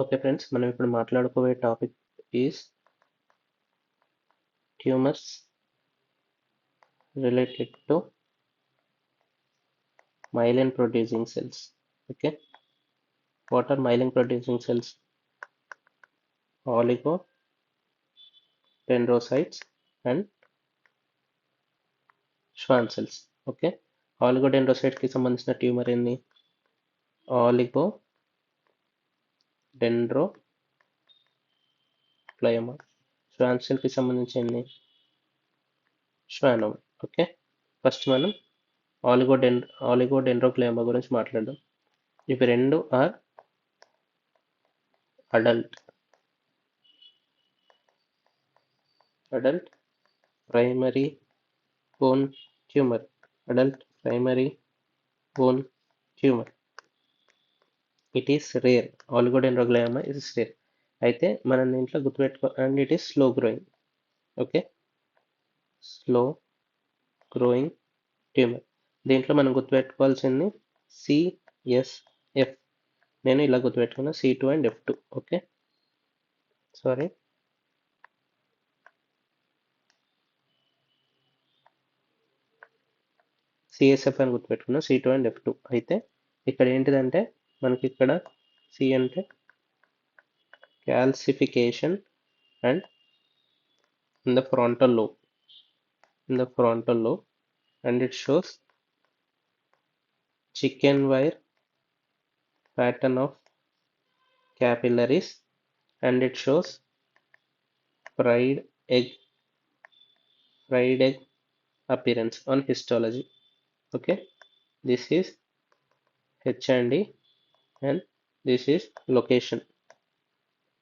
Okay friends, మనం ఇప్పుడు మాట్లాడుకోబోయే topic is tumours related to myelin producing cells. Okay, what are myelin producing cells? Oligodendrocytes and Schwann cells. Okay, oligodendrocyte కి సంబంధించిన tumour ఏంది? ఆలిగోడెండ్రోక్లయోమా. Schwann cell కి సంబంధించి ఏంది? Schwannoma. ఓకే, ఫస్ట్ మనం ఆలిగోడెండ్రోక్లయోమా గురించి మాట్లాడదాం. ఇవి రెండు are adult primary bone tumour. Adult primary bone tumour. It is rare. Oligodendroglioma is rare. అయితే మనం దీంట్లో గుర్తుపెట్టుకో, and it is slow growing. Okay, slow growing tumour. దీంట్లో మనం గుర్తుపెట్టుకోవాల్సింది CSF. నేను ఇలా గుర్తుపెట్టుకున్నా, C2 and F2. Okay, sorry, CSF అని గుర్తుపెట్టుకున్నా, C2 and F2. అయితే ఇక్కడ ఏంటిదంటే మనకి ఇక్కడ C అంటే calcification and in the frontal lobe, and it shows chicken wire pattern of capillaries, and it shows fried egg appearance on histology. Okay, this is H&E and this is location.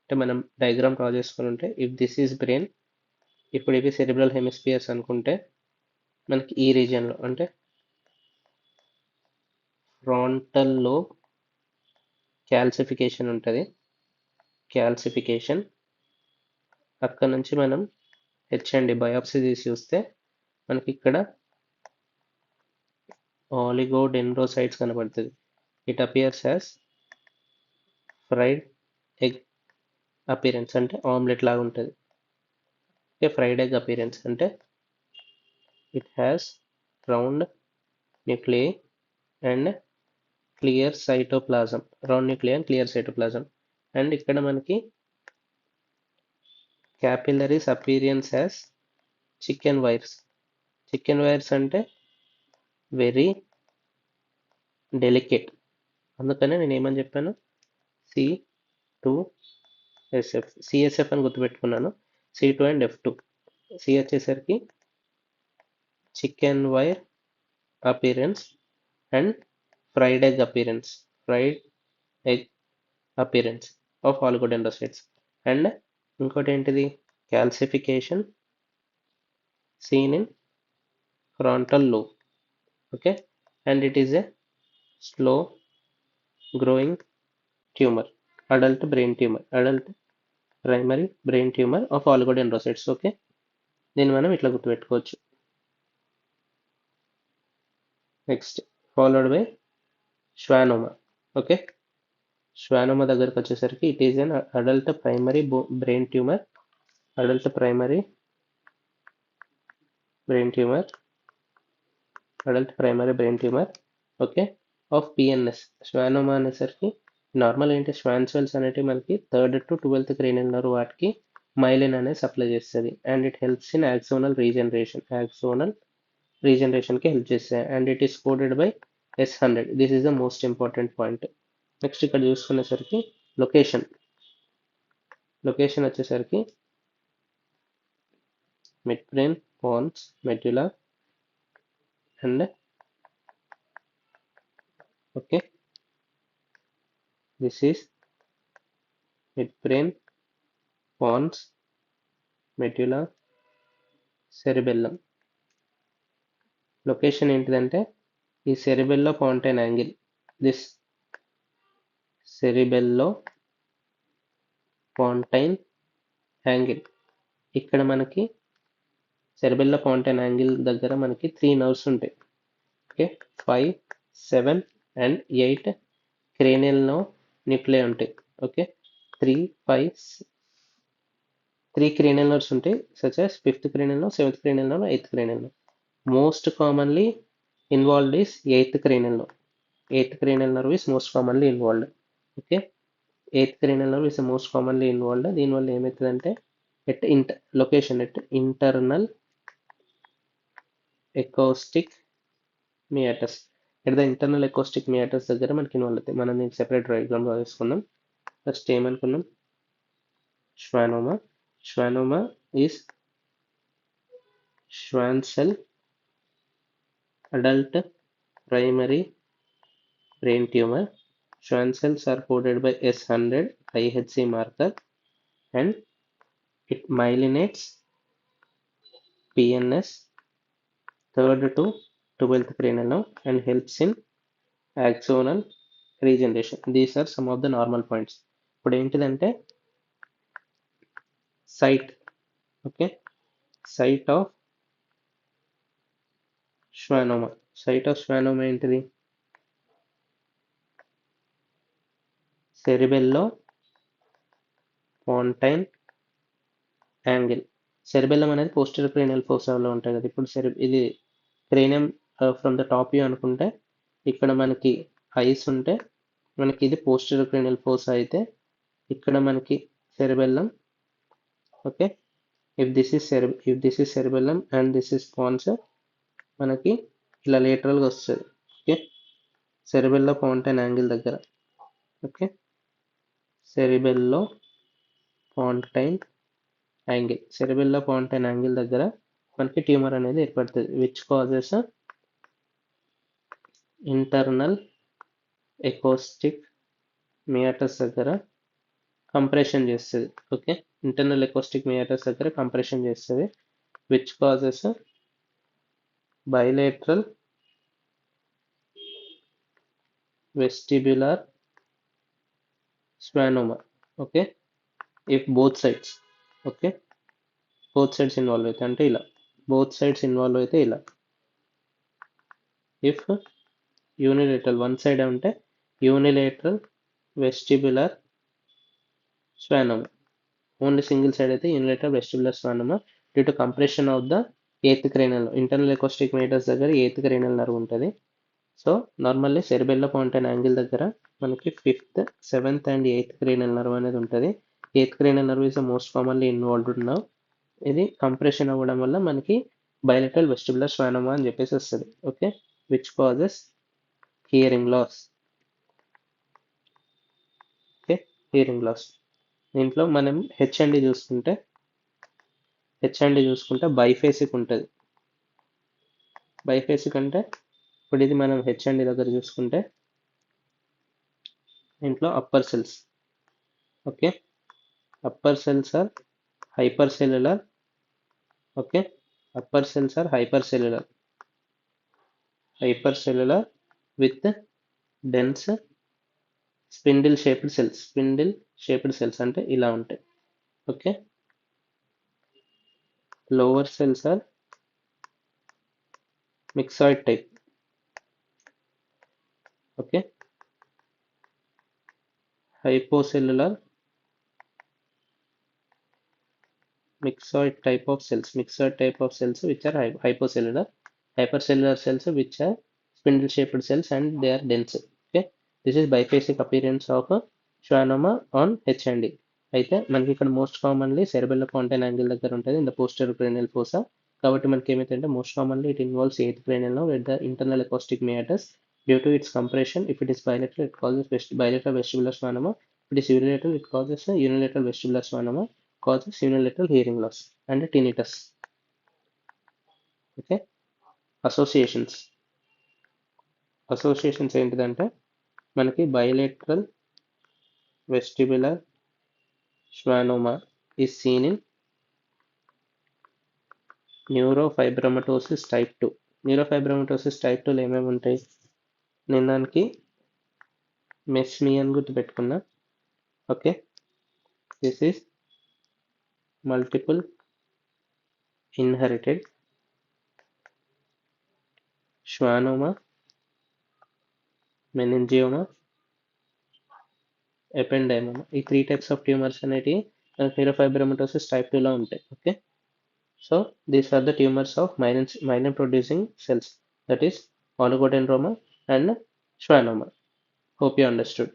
అంటే మనం diagram draw చేసుకుని ఉంటే, if this is brain, ఇప్పుడు ఇవి cerebral hemispheres అనుకుంటే, మనకి ఈ రీజియన్లో అంటే ఫ్రాంటల్ లోబ్ క్యాల్సిఫికేషన్ ఉంటుంది. అక్కడ నుంచి మనం H&E బయాప్సీ తీసి చూస్తే మనకి ఇక్కడ ఆలిగోడెండ్రోసైట్స్ కనబడుతుంది. It appears as fried egg appearance, అంటే ఆమ్లెట్ లాగా ఉంటుంది. ఓకే, ఫ్రైడ్ ఎగ్ అపిరెన్స్ అంటే it has round nuclei and clear cytoplasm. And ఇక్కడ మనకి capillaries appearance as chicken wires అంటే వెరీ డెలికేట్. అందుకనే నేను ఏమని చెప్పాను, CSF అని గుర్తుపెట్టుకున్నాను. C2 and F2. C వచ్చేసరికి chicken wire appearance and fried egg appearance of oligodendrocytes. And ఇంకోటి ఏంటిది, calcification seen in frontal lobe. Okay, and it is a slow growing tumor, adult primary brain tumor of oligodendrocytes. Okay, దీన్ని మనం ఇట్లా గుర్తుపెట్టుకోవచ్చు. Next followed by Schwannoma. Okay, Schwannoma దగ్గరకు వచ్చేసరికి it is an adult primary brain tumour okay, of PNS. Schwannoma అనేసరికి normal ఏంటి, Schwann cells అనేటివి మనకి 3rd to 12th cranial nerve వాటికి మైలిన్ అనేది సప్లై చేస్తుంది. And it helps in axonal regeneration కి హెల్ప్ చేస్తాయి. And it is coded by S100. This is the most important point. Next ఇక్కడ చూసుకునేసరికి లొకేషన్ వచ్చేసరికి midbrain, pons, medulla and okay, this is midbrain, pons, medulla, cerebellum. Location ఏంటిదంటే ఈ సెరిబెల్లో పాంటైన్ angle, this సెరిబెల్లో పాంటైన్ angle. ఇక్కడ మనకి సెరిబెల్లో పాంటైన్ angle దగ్గర మనకి 3 nerves ఉంటాయి. ఓకే, 5, 7 and 8 క్రేనియల్ న్యూక్లియై ఉంటాయి. ఓకే, 3, 5, 3 cranial nerves ఉంటాయి, such as 5th cranial nerve, 7th cranial nerve, 8th cranial nerve. Most commonly involved is 8th cranial nerve. 8th cranial nerve is most commonly involved. Okay, 8th cranial nerve is the most commonly involved. దీనివల్ల ఏమవుతుందంటే location at internal acoustic meatus. At the internal acoustic meatus దగ్గర మనకి involve అవుతాయి. మనం దీనికి separate diagram లో వేసుకుందాం. First ఏమనుకున్నాం, schwannoma. Schwannoma is Schwann cell adult primary brain tumor. Schwann cells are coded by S100 IHC marker and it myelinates PNS 3rd to 12th cranial nerve and helps in axonal regeneration. These are some of the normal points. ఇప్పుడు ఏంటిదంటే site, okay, site of schwannoma. Site of schwannoma ఏంటిది, cerebellopontine angle. Cerebellum అనేది posterior cranial ఫోసాలో ఉంటాయి కదా. ఇప్పుడు ఇది cranium from the top view అనుకుంటే ఇక్కడ మనకి ఐస్ ఉంటే మనకి ఇది పోస్టీరియర్ క్రేనియల్ ఫోసా అయితే ఇక్కడ మనకి cerebellum. Okay, if this is cerebellum and this is pons, మనకి ఇలా లేటరల్గా వస్తుంది. ఓకే, సెరిబెల్లో పాంటైన్ యాంగిల్ దగ్గర. Okay, cerebellopontine angle, cerebellopontine angle దగ్గర మనకి ట్యూమర్ అనేది ఏర్పడుతుంది, which causes internal acoustic meatus దగ్గర కంప్రెషన్ చేస్తుంది. ఓకే, ఇంటర్నల్ ఎకోస్టిక్ మియాటస్ దగ్గర కంప్రెషన్ చేస్తుంది, which causes bilateral vestibular schwannoma. Okay, if both sides, okay, both sides involve అయితే అంటే ఇలా, both sides involve అయితే ఇలా. if unilateral one side అంటే unilateral vestibular schwannoma, only single side అయితే unilateral vestibular schwannoma due to compression of the 8th cranial nerve. internal acoustic meatus దగ్గర 8th cranial nerve ఉంటుంది. So normally సెరిబెల్లో పాంటైన్ angle దగ్గర మనకి 5th, 7th and 8th cranial nerve అనేది ఉంటుంది. 8th cranial nerve is the most commonly involved nerve. ఇది compression అవ్వడం వల్ల మనకి బైలేటరల్ వెస్టిబులర్ శ్వానోమా అని చెప్పేసి వస్తుంది. Okay, which causes hearing loss. Okay, hearing loss. దీంట్లో మనం హెచ్ఎండి చూసుకుంటే బైఫేసిక్ ఉంటుంది. బైఫేసిక్ అంటే ఇప్పుడు ఇది మనం హెచ్ఎండి దగ్గర చూసుకుంటే దీంట్లో upper cells. Okay, upper cells are hypercellular. Okay, upper cells are hypercellular with dense spindle shaped cells అంటే ఇలా ఉంటాయి. Okay, lower cells are myxoid type. Okay, hypocellular mixoid type of cells which are hypocellular, hypercellular cells which are spindle shaped cells and they are dense. Okay, this is biphasic appearance of a schwannoma on HND. అయితే మనకి ఇక్కడ most commonly సెరిబెల్లో పాంటైన్ angle దగ్గర ఉంటుంది in the posterior cranial fossa. కాబట్టి మనకి ఏమైతే most commonly it involves 8th cranial nerve with the internal acoustic meatus. Due to its compression, if it is bilateral, it causes bilateral vestibular schwannoma. If it is unilateral, it causes a unilateral vestibular schwannoma, causes unilateral hearing loss and tinnitus. Okay, associations ఏంటిదంటే మనకి bilateral vestibular schwannoma is seen in neurofibromatosis type 2. neurofibromatosis type 2 లో ఏమేమి ఉంటాయి, నేను దానికి మెస్మియన్ గుర్తుపెట్టుకున్నా. Okay, this is multiple inherited schwannoma, meningioma ependymoma. ఈ 3 టైప్స్ ఆఫ్ ట్యూమర్స్ అనేటివి neurofibromatosis type 2 లో ఉంటాయి. Okay, so these are the tumours of myelin producing cells, that is oligodendroma and schwannoma. Hope you understood.